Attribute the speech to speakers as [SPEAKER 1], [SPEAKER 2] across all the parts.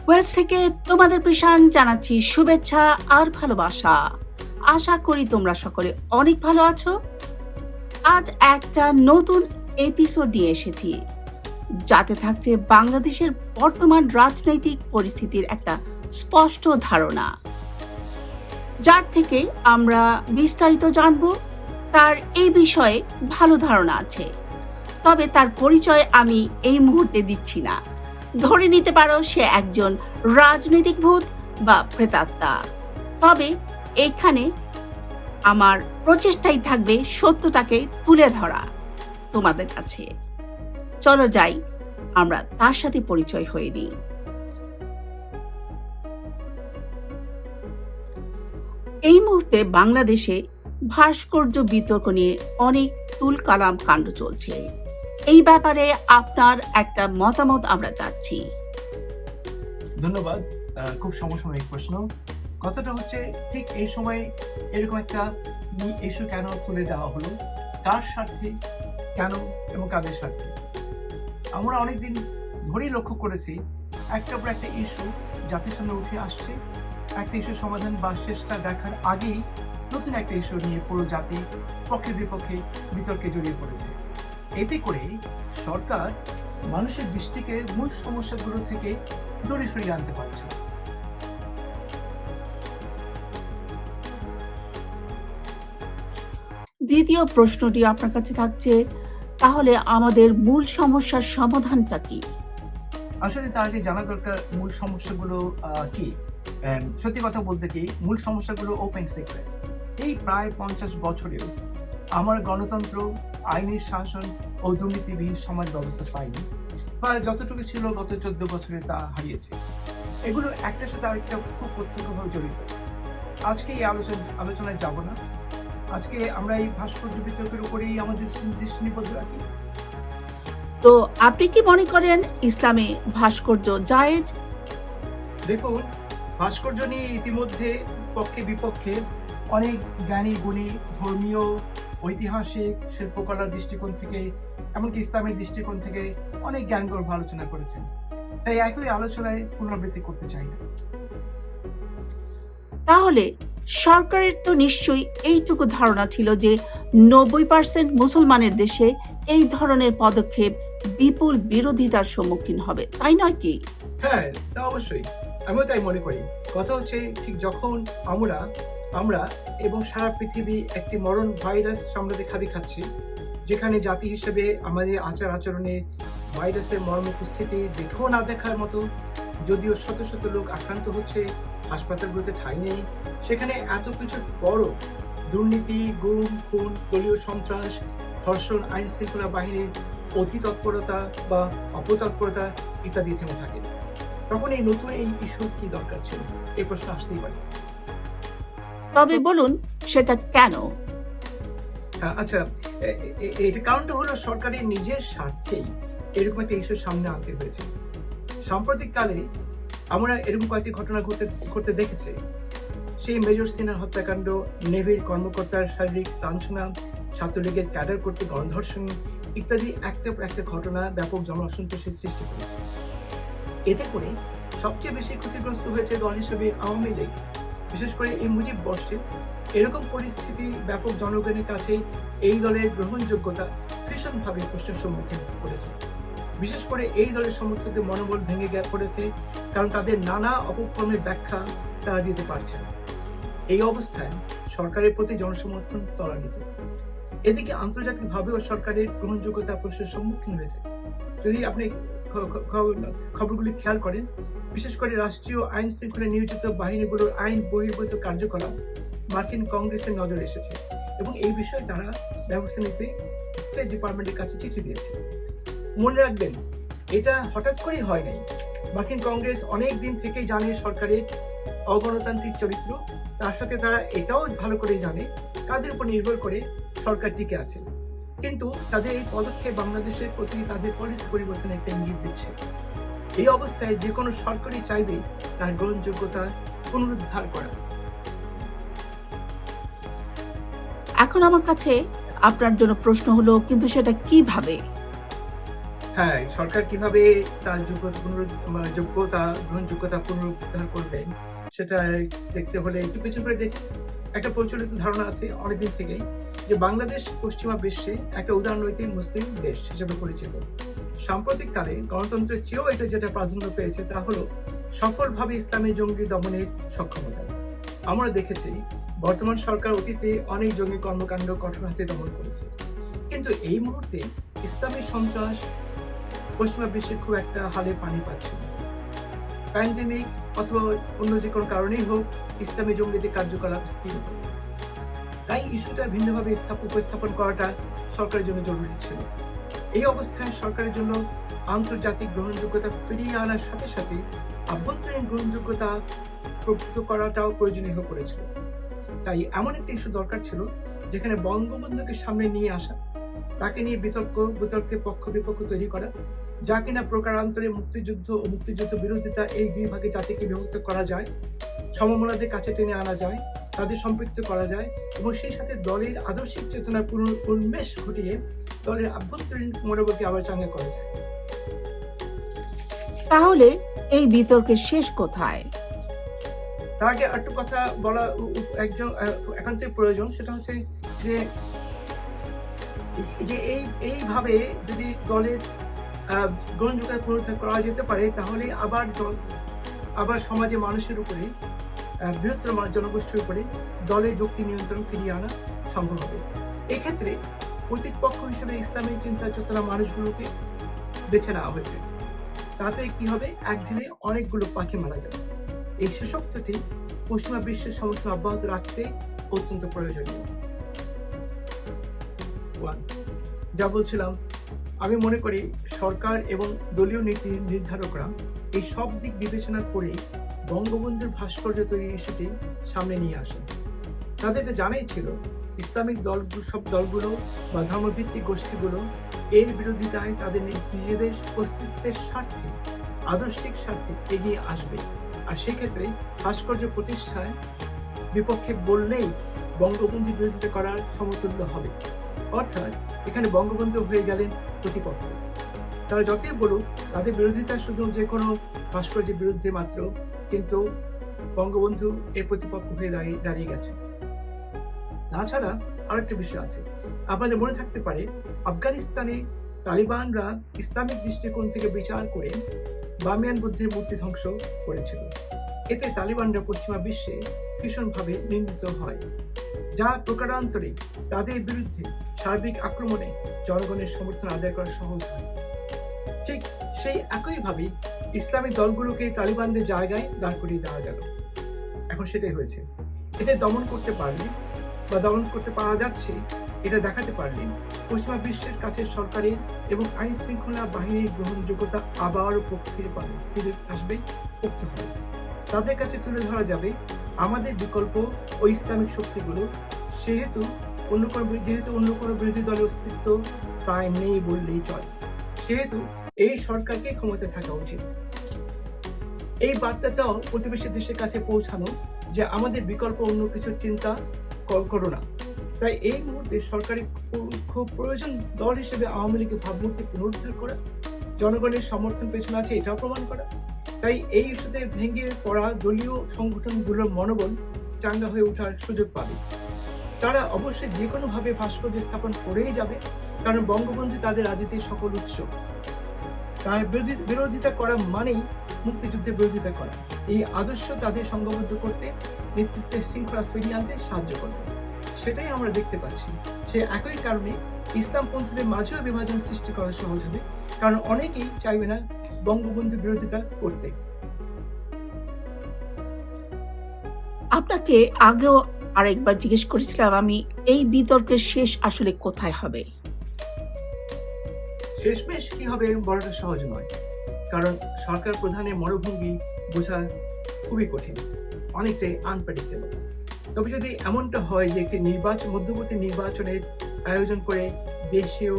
[SPEAKER 1] Wales থেকে তোমাদের প্রিশান জানাচ্ছি শুভেচ্ছা আর ভালোবাসা। আশা করি তোমরা সকলে অনেক ভালো আছো। আজ একটা নতুন এপিসোড নিয়ে এসেছি, যাতে থাকছে বাংলাদেশের বর্তমান রাজনৈতিক পরিস্থিতির একটা স্পষ্ট ধারণা, যার থেকে আমরা বিস্তারিত জানব। তার এই বিষয়ে ভালো ধারণা আছে, তবে তার পরিচয় আমি এই মুহূর্তে দিচ্ছি না। ধরে নিতে পারো সে একজন রাজনৈতিক ভূত বা প্রেতাত্মা। তবে এখানে আমার প্রচেষ্টাই থাকবে সত্যটাকে তুলে ধরা তোমাদের কাছে। চলো যাই, আমরা তার সাথে পরিচয় হয়ে নিই। এই মুহূর্তে বাংলাদেশে ভাস্কর্য বিতর্ক নিয়ে অনেক তুলকালাম কাণ্ড চলছে। এই ব্যাপারে আপনার একটা মতামত আমরা চাচ্ছি।
[SPEAKER 2] ধন্যবাদ। খুব সমসাময়িক প্রশ্ন। কথাটা হচ্ছে, ঠিক এই সময় এরকম একটা ইস্যু কেন তুলে দেওয়া হলো, কার স্বার্থে, কেন এবং কাদের স্বার্থে? আমরা অনেকদিন ধরেই লক্ষ্য করেছি একটার পর একটা ইস্যু জাতির সামনে উঠে আসছে। একটা ইস্যু সমাধান বা চেষ্টা দেখার আগেই নতুন একটা ইস্যু নিয়ে পুরো জাতি পক্ষে বিপক্ষে বিতর্কে জড়িয়ে পড়েছে। এতে করে সরকার মানুষের দৃষ্টিকে মূল সমস্যাগুলো থেকে দূরে সরিয়ে আনতে পারছে।
[SPEAKER 1] দ্বিতীয় প্রশ্নটি আপনার কাছে থাকছে, তাহলে আমাদের মূল সমস্যার সমাধানটা কি?
[SPEAKER 2] আসলে তার আগে জানা দরকার মূল সমস্যাগুলো কি। সত্যি কথা বলতে কি, মূল সমস্যাগুলো ওপেন সিক্রেট। এই প্রায় 50 বছরেও আমার গণতন্ত্র, আইনের শাসন ও দুর্নীতিবিহীন সমাজ ব্যবস্থা পাইনি, বা যতটুকু ছিল গত 14 বছরে তা হারিয়েছে। এগুলো একটার সাথে আরেকটা খুব প্রত্যক্ষভাবে জড়িত। আজকে এই আলোচনায় যাব না। আজকে আমরা এই ভাস্কর্য বিতর্কের উপরেই আমাদের দৃষ্টি নিবদ্ধ রাখি।
[SPEAKER 1] তো আপনি কি মনে করেন ইসলামে ভাস্কর্য জায়েজ?
[SPEAKER 2] দেখুন, ভাস্কর্য নিয়ে ইতিমধ্যে পক্ষে বিপক্ষে অনেক জ্ঞানী গুণী, ধর্মীয়, ঐতিহাসিক, শিল্পকলার দৃষ্টিকোণ থেকে, এমনকি ইসলামের দৃষ্টিকোণ থেকে অনেক জ্ঞানগর্ভ আলোচনা করেছেন। তাই একই আলোচনায় পুনরাবৃত্তি করতে চাই না।
[SPEAKER 1] তাহলে সরকারের তো নিশ্চয়ই এইটুকু ধারণা ছিল যে 90% মুসলমানের দেশে এই ধরনের পদক্ষেপ বিপুল বিরোধিতার সম্মুখীন হবে, তাই নয় কি?
[SPEAKER 2] হ্যাঁ, তা অবশ্যই, আমিও তাই মনে করি। কথা হচ্ছে, ঠিক যখন আমরা এবং সারা পৃথিবী একটি মরণ ভাইরাস সামলাতে খাচ্ছি, যেখানে জাতি হিসেবে আমাদের আচার আচরণে ভাইরাসের মর্ম উপস্থিতি দেখেও না দেখার মতো, যদিও শত শত লোক আক্রান্ত হচ্ছে, হাসপাতালগুলোতে ঠাঁই নেই, সেখানে এত কিছুর পরও দুর্নীতি, গুম, খুন, দলীয় সন্ত্রাস, ধর্ষণ, আইন শৃঙ্খলা বাহিনীর অধিতৎপরতা বা অপতৎপরতা ইত্যাদি থেমে থাকে, তখন এই নতুন এই ইস্যু কি দরকার ছিল? এই প্রশ্ন আসতেই পারে।
[SPEAKER 1] তবে বলুন, সেটা কেন?
[SPEAKER 2] আচ্ছা, এটা কারণটা হলো সরকারের নিজের স্বার্থেই এরকম একটা ইস্যু সামনে আনতে হয়েছে। সাম্প্রতিক কালে আমরা এরকম কয়েকটি ঘটনা ঘটতে দেখেছি। সেই মেজর সিনহার হত্যাকাণ্ড, নেভির কর্মকর্তার শারীরিক লাঞ্ছনা, ছাত্রলীগের ক্যাডার কর্তৃক গণধর্ষণ ইত্যাদি একটার পর একটা ঘটনা ব্যাপক জন অসন্তোষের সৃষ্টি করেছে। এতে করে সবচেয়ে বেশি ক্ষতিগ্রস্ত হয়েছে দল হিসেবে আওয়ামী লীগ। বিশেষ করে এই মুজিব বর্ষে এরকম পরিস্থিতি ব্যাপক জনগণের কাছে এই দলের গ্রহণযোগ্যতা ভীষণভাবে প্রশ্নের সম্মুখীন করেছে। বিশেষ করে এই দলের সমর্থকদের মনোবল ভেঙে পড়েছে, কারণ তাদের নানা অপকর্মের ব্যাখ্যা তারা দিতে পারছে না। এই অবস্থায় সরকারের প্রতি জনসমর্থন ত্বরান্বিত। এদিকে আন্তর্জাতিকভাবেও সরকারের গ্রহণযোগ্যতা প্রশ্নের সম্মুখীন হয়েছে। যদি আপনি খবরগুলি খেয়াল করেন, বিশেষ করে রাষ্ট্রীয় আইন শৃঙ্খলা নিয়োজিত বাহিনীগুলোর আইন বহির্ভূত কার্যকলাপ মার্কিন কংগ্রেসের নজরে এসেছে এবং এই বিষয়ে তারা ব্যবস্থা নিতে স্টেট ডিপার্টমেন্টের কাছে চিঠি দিয়েছে। মনে রাখবেন, এটা হঠাৎ করেই হয় নাই। মার্কিন কংগ্রেস অনেক দিন থেকেই জানে সরকারের অগণতান্ত্রিক চরিত্র, তার সাথে তারা এটাও ভালো করেই জানে কাদের উপর নির্ভর করে সরকার টিকে আছে। কিন্তু তাদের এই পদক্ষেপ বাংলাদেশের প্রতি তাদের পলিসি পরিবর্তনের একটা ইঙ্গিত দিচ্ছে। এই অবস্থায় যে কোনো সরকারই চাইবে তার গ্রহণযোগ্যতা পুনরুদ্ধার করা।
[SPEAKER 1] এখন আমার কাছে আপনার জন্য প্রশ্ন হলো, কিন্তু সেটা কিভাবে?
[SPEAKER 2] হ্যাঁ, সরকার কিভাবে তার যোগ্যতা গ্রহণযোগ্যতা পুনরুদ্ধার করবেন সেটা দেখতে হলে একটু পেছন করে দেখি। একটা প্রচলিত ধারণা আছে অনেকদিন থেকেই যে বাংলাদেশ পশ্চিমা বিশ্বে একটা উদারনৈতিক মুসলিম দেশ হিসেবে পরিচিত। সাম্প্রতিককালে গণতন্ত্রের চেয়েও এটা যেটা প্রাধান্য পেয়েছে তা হলো সফলভাবে ইসলামী জঙ্গি দমনের সক্ষমতা। আমরা দেখেছি বর্তমান সরকার অতীতে অনেক জঙ্গি কর্মকাণ্ড কঠোর হাতে দমন করেছে, কিন্তু এই মুহূর্তে ইসলামী সন্ত্রাস পশ্চিমা বিশ্বে খুব একটা হালে পানি পাচ্ছে না। প্যান্ডেমিক অথবা অন্য যে কোনো কারণেই হোক, ইসলামী জঙ্গিদের কার্যকলাপ স্থির। তাই ইস্যুটা ভিন্নভাবে উপস্থাপন করাটা সরকারের জন্য জরুরি ছিল। এই অবস্থায় সরকারের জন্য আন্তর্জাতিক গ্রহণযোগ্যতা ফিরিয়ে আনার সাথে সাথে আভ্যন্তরীণ গ্রহণযোগ্যতা প্রভূত করাটাও প্রয়োজনীয় হয়ে পড়েছিল। তাই এমন একটা ইস্যু দরকার ছিল যেখানে বঙ্গবন্ধুকে সামনে নিয়ে আসা, তাকে নিয়ে বিতর্কে পক্ষ বিপক্ষ তৈরি করা, যা কিনা প্রকারান্তরে মুক্তিযুদ্ধ ও মুক্তিযুদ্ধ বিরোধিতা এই দুই ভাগে জাতিকে বিভক্ত করা যায়, সমমনাদের কাছে টেনে আনা যায়, তাদের সম্পৃক্ত করা যায় এবং সেই সাথে দলের আদর্শিক চেতনার উন্মেষ ঘটিয়ে দলের আভ্যন্তরীণ মনোবলকে আবার চাঙ্গা করা যায়।
[SPEAKER 1] তাহলে এই বিতর্কের শেষ কোথায়?
[SPEAKER 2] তার আগে একটু কথা বলা একজন একান্তই প্রয়োজন, সেটা হচ্ছে যে এইভাবে যদি দলের গ্রহণযোগ্যতা পুনরুদ্ধার করা যেতে পারে তাহলে আবার সমাজে মানুষের উপরে বৃহত্তর জনগোষ্ঠীর উপরে দলের যুক্তি নিয়ন্ত্রণ ফিরিয়ে আনা সম্ভব হবে। এক্ষেত্রে প্রতিপক্ষ হিসেবে ইসলামী চিন্তা চেতনা মানুষগুলোকে বেছে নেওয়া হয়েছে। তাতে কি হবে, এক ঢিলে অনেকগুলো পাখি মারা যাবে। এই সশক্তটি পশ্চিমা বিশ্বের সমর্থন অব্যাহত রাখতে অত্যন্ত প্রয়োজনীয়। যা বলছিলাম, আমি মনে করি সরকার এবং দলীয় নীতি নির্ধারকরা এই সব দিক বিবেচনা করে বঙ্গবন্ধুর ভাস্কর্য তৈরির ইস্যুটি সামনে নিয়ে আসেন। তাদের এটা জানাই ছিল ইসলামিক সব দলগুলো বা ধর্মভিত্তিক গোষ্ঠীগুলো এর বিরোধিতায় তাদের নিজেদের অস্তিত্বের স্বার্থে, আদর্শিক স্বার্থে এগিয়ে আসবে। আর সেক্ষেত্রে ভাস্কর্য প্রতিষ্ঠায় বিপক্ষে বললেই বঙ্গবন্ধুর বিরোধিতা করার সমতুল্য হবে। অর্থাৎ এখানে বঙ্গবন্ধু হয়ে গেলেন প্রতিপক্ষ। তারা যতই বলুক তাদের বিরোধিতা শুধু যে কোনো ভাস্কর্যের বিরুদ্ধে মাত্র, কিন্তু বঙ্গবন্ধু এর প্রতিপক্ষ হয়ে দাঁড়িয়ে গেছে। তাছাড়া আরেকটা বিষয় আছে, আপনাদের মনে থাকতে পারে আফগানিস্তানে তালিবানরা ইসলামিক দৃষ্টিকোণ থেকে বিচার করে বামিয়ান বুদ্ধের মূর্তি ধ্বংস করেছিল। এতে তালিবানরা পশ্চিমা বিশ্বে ভীষণভাবে নিন্দিত হয়, যা প্রকারান্তরে তাদের বিরুদ্ধে সার্বিক আক্রমণে জনগণের সমর্থন আদায় করা সহজ হয়। ঠিক সেই একইভাবে ইসলামী দলগুলোকে তালিবানদের জায়গায় দাঁড় করিয়ে দেওয়া গেল। এখন সেটাই হয়েছে। এতে দমন করতে পারলে বা দমন করতে পারা যাচ্ছে এটা দেখাতে পারলে পশ্চিমা বিশ্বের কাছে সরকারের এবং আইন শৃঙ্খলা বাহিনীর গ্রহণযোগ্যতা আবারও ফিরে আসবে, পোক্ত হবে। তাদের কাছে তুলে ধরা যাবে আমাদের বিকল্প ও ইসলামিক শক্তিগুলো যেহেতু অন্য কোনো বিরোধী দলের অস্তিত্ব প্রায় নেই বললেই চলে, সেহেতু এই সরকারকে ক্ষমতায় থাকা উচিত। এই বার্তাটাও প্রতিবেশী দেশের কাছে পৌঁছানো যে আমাদের বিকল্প অন্য কিছুর চিন্তা করো না। তাই এই মুহূর্তে সরকারের খুব প্রয়োজন দল হিসেবে আওয়ামী লীগের ভাবমূর্তি পুনরুদ্ধার করা, জনগণের সমর্থন পেছনে আছে এটাও প্রমাণ করা। তাই এই ইস্যুতে ভেঙে পড়া দলীয় সংগঠনগুলোর মনোবল চাঙ্গা হয়ে ওঠার সুযোগ পাবে। তারা অবশ্যই যে কোনোভাবে ভাস্কর্য স্থাপন করেই যাবে, কারণ বঙ্গবন্ধু তাদের রাজনীতির সকল উৎস। তার বিরোধিতা করা মানেই মুক্তিযুদ্ধের বিরোধিতা করা। এই আদর্শ তাদের সংঘবদ্ধ করতে, নেতৃত্বের শৃঙ্খলা ফিরিয়ে আনতে সাহায্য করবে। সেটাই আমরা দেখতে পাচ্ছি। সে একই কারণে ইসলামপন্থীদের মাঝেও বিভাজন সৃষ্টি করা সহজ হবে, কারণ অনেকেই চাইবে না বঙ্গবন্ধুর বিরোধিতা করতে।
[SPEAKER 1] আপনাকে আগেও আরেকবার জিজ্ঞেস করেছিলাম আমি, এই বিতর্কের শেষ আসলে কোথায় হবে?
[SPEAKER 2] শেষমেশ কি হবে বলাটা সহজ নয়, কারণ সরকার প্রধানের মনোভঙ্গি বোঝা খুবই কঠিন, অনেকটাই আনপ্রেডিক্টেবল। তবে যদি এমনটা হয় যে একটি মধ্যবর্তী নির্বাচনের আয়োজন করে দেশীয়,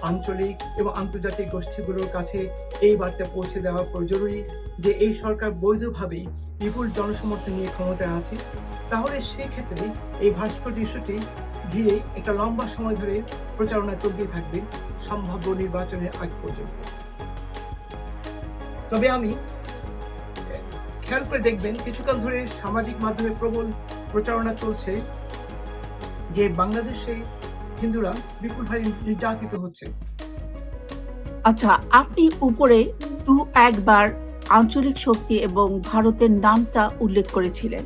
[SPEAKER 2] আঞ্চলিক এবং আন্তর্জাতিক গোষ্ঠীগুলোর কাছে এই বার্তা পৌঁছে দেওয়া জরুরি যে এই সরকার বৈধভাবেই বিপুল জনসমর্থন নিয়ে ক্ষমতায় আছে, তাহলে সেক্ষেত্রে এই ভাস্কর্য ইস্যুটি ঘিরে একটা লম্বা সময় ধরে প্রচারণা চলতেই থাকবে সম্ভাব্য নির্বাচনের আগ পর্যন্ত। তবে আমি খেয়াল করে দেখবেন কিছুকাল ধরে সামাজিক মাধ্যমে প্রবল প্রচারণা চলছে যে বাংলাদেশে হিন্দুরা বিপুলভাবে নির্যাতিত হচ্ছে।
[SPEAKER 1] আচ্ছা, আপনি উপরে একবার আঞ্চলিক শক্তি এবং ভারতের নামটা উল্লেখ করেছিলেন।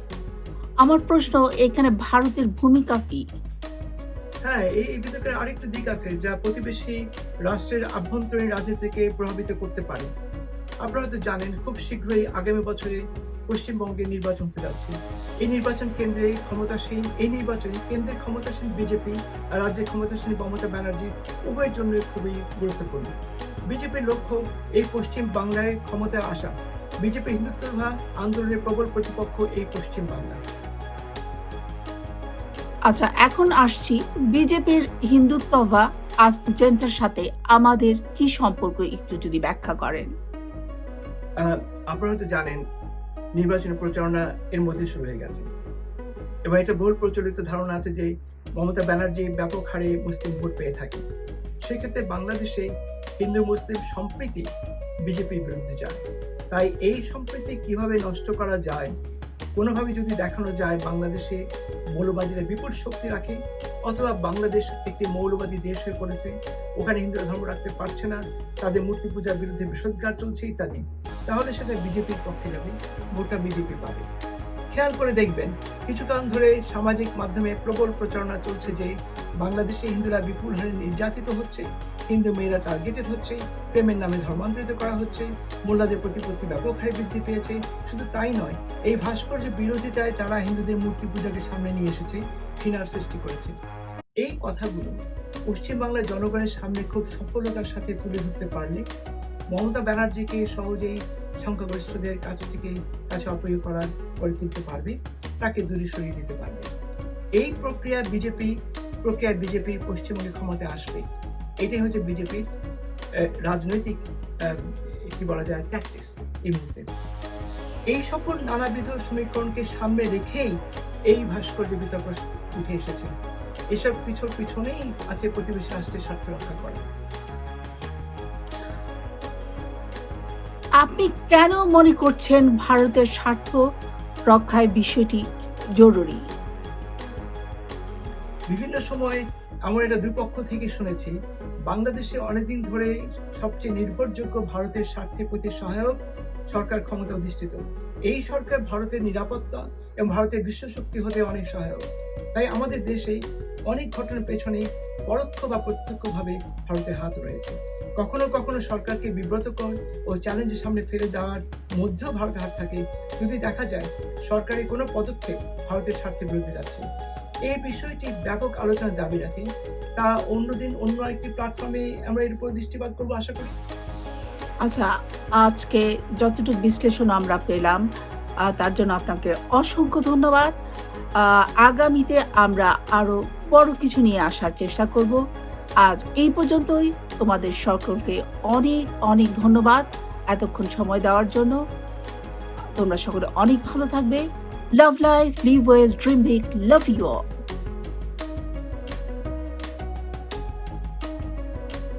[SPEAKER 1] আমার প্রশ্ন, এখানে ভারতের ভূমিকা কি?
[SPEAKER 2] হ্যাঁ, এই বিতর্কের আরেকটা দিক আছে যা প্রতিবেশী রাষ্ট্রের আভ্যন্তরীণ রাজনীতিকে প্রভাবিত করতে পারে। আপনারা হয়তো জানেন খুব শীঘ্রই আগামী বছরে পশ্চিমবঙ্গে নির্বাচন হতে যাচ্ছে। এই নির্বাচন কেন্দ্রে কেন্দ্রের ক্ষমতাসীন বিজেপি আর রাজ্যের ক্ষমতাসীন মমতা ব্যানার্জি উভয়ের জন্য খুবই গুরুত্বপূর্ণ। বিজেপির লক্ষ্য এই পশ্চিম বাংলায় ক্ষমতায় আসা। বিজেপি হিন্দুত্ববাদ আন্দোলনের প্রবল প্রতিপক্ষ এই পশ্চিম বাংলা।
[SPEAKER 1] আচ্ছা, এখন আসছি বিজেপির হিন্দুত্ববা এজেন্ডার সাথে আমাদের কি সম্পর্ক, একটু যদি ব্যাখ্যা করেন।
[SPEAKER 2] আপনারা হয়তো জানেন নির্বাচনী প্রচারণা এর মধ্যে শুরু হয়ে গেছে এবং এটা বহুল প্রচলিত ধারণা আছে যে মমতা ব্যানার্জি ব্যাপক হারে মুসলিম ভোট পেয়ে থাকে। সেক্ষেত্রে বাংলাদেশে হিন্দু মুসলিম সম্প্রীতি বিজেপির বিরুদ্ধে যায়। তাই এই সম্প্রীতি কিভাবে নষ্ট করা যায়, কোনোভাবে যদি দেখানো যায় বাংলাদেশে মৌলবাদীরা বিপুল শক্তি রাখে অথবা বাংলাদেশ একটি মৌলবাদী দেশ হয়ে পড়েছে, ওখানে হিন্দুরা ধর্ম রাখতে পারছে না, তাদের মূর্তি পূজার বিরুদ্ধে বিষোদ্গার চলছে ইত্যাদি, তাহলে সেটা বিজেপির পক্ষে যাবে, ভোটটা বিজেপি পাবে। খেয়াল করে দেখবেন কিছু কারণ ধরে সামাজিক মাধ্যমে প্রবল প্রচারণা চলছে যে বাংলাদেশে হিন্দুরা বিপুল হারে নির্যাতিত হচ্ছে, হিন্দু মেয়েরা টার্গেটেড হচ্ছে, প্রেমের নামে ধর্মান্তরিত করা হচ্ছে, মোল্লাদের প্রতিপত্তি ব্যাপক হারে বৃদ্ধি পেয়েছে। শুধু তাই নয়, এই ভাস্কর্য বিরোধিতায় যারা হিন্দুদের মূর্তি পূজাকে সামনে নিয়ে এসেছে, ঘৃণার সৃষ্টি করেছে। এই কথাগুলো পশ্চিমবাংলার জনগণের সামনে খুব সফলতার সাথে তুলে ধরতে পারলে মমতা ব্যানার্জিকে সহজেই সংখ্যাগরিষ্ঠদের কাছে অপ্রিয় করে তুলতে পারবে, তাকে দূরে সরিয়ে দিতে পারবে। এই প্রক্রিয়ায় বিজেপি পশ্চিমবঙ্গে ক্ষমতায় আসবে। এটাই হচ্ছে বিজেপির রাজনৈতিক কি বলা যায় ট্যাকটিক্স এই মুহূর্তে। এই সকল নানাবিধ সমীকরণকে সামনে রেখেই এই ভাস্কর্য বিতর্ক উঠে এসেছে। এসব পিছনেই আছে প্রতিবেশী রাষ্ট্রের স্বার্থ রক্ষা করা।
[SPEAKER 1] আপনি কেন মনে করছেন ভারতের স্বার্থ রক্ষায় বিষয়টি জরুরি?
[SPEAKER 2] বিভিন্ন সময় আমরা এটা দুই পক্ষ থেকে শুনেছি। বাংলাদেশে অনেকদিন ধরে সবচেয়ে নির্ভরযোগ্য ভারতের স্বার্থের প্রতি সহায়ক সরকার ক্ষমতা অধিষ্ঠিত। এই সরকার ভারতের নিরাপত্তা এবং ভারতের বিশ্বশক্তি হতে অনেক সহায়ক। তাই আমাদের দেশে অনেক ঘটনার পেছনে পরোক্ষ বা প্রত্যক্ষভাবে ভারতের হাত রয়েছে। কখনো কখনো সরকারকে বিব্রতকর ও চ্যালেঞ্জের সামনে ফেলে দেওয়ার মধ্যেও ভারতের হাত থাকে যদি দেখা যায় সরকারের কোনো পদক্ষেপ ভারতের স্বার্থের বিরুদ্ধে যাচ্ছে। এই বিষয়টি ব্যাপক আলোচনার দাবি রাখে। তা অন্যদিন অন্য একটি প্ল্যাটফর্মে আমরা এর উপর দৃষ্টিপাত করবো আশা করি।
[SPEAKER 1] আচ্ছা, আজকে যতটুকু বিশ্লেষণ আমরা পেলাম তার জন্য আপনাকে অসংখ্য ধন্যবাদ। আগামীতে আমরা আরো বড় কিছু নিয়ে আসার চেষ্টা করব। আজ এই পর্যন্তই। তোমাদের সকলকে অনেক অনেক ধন্যবাদ এতক্ষণ সময় দেওয়ার জন্য। তোমরা সকলে অনেক ভালো থাকবে। Love life, live well, dream big. Love you all.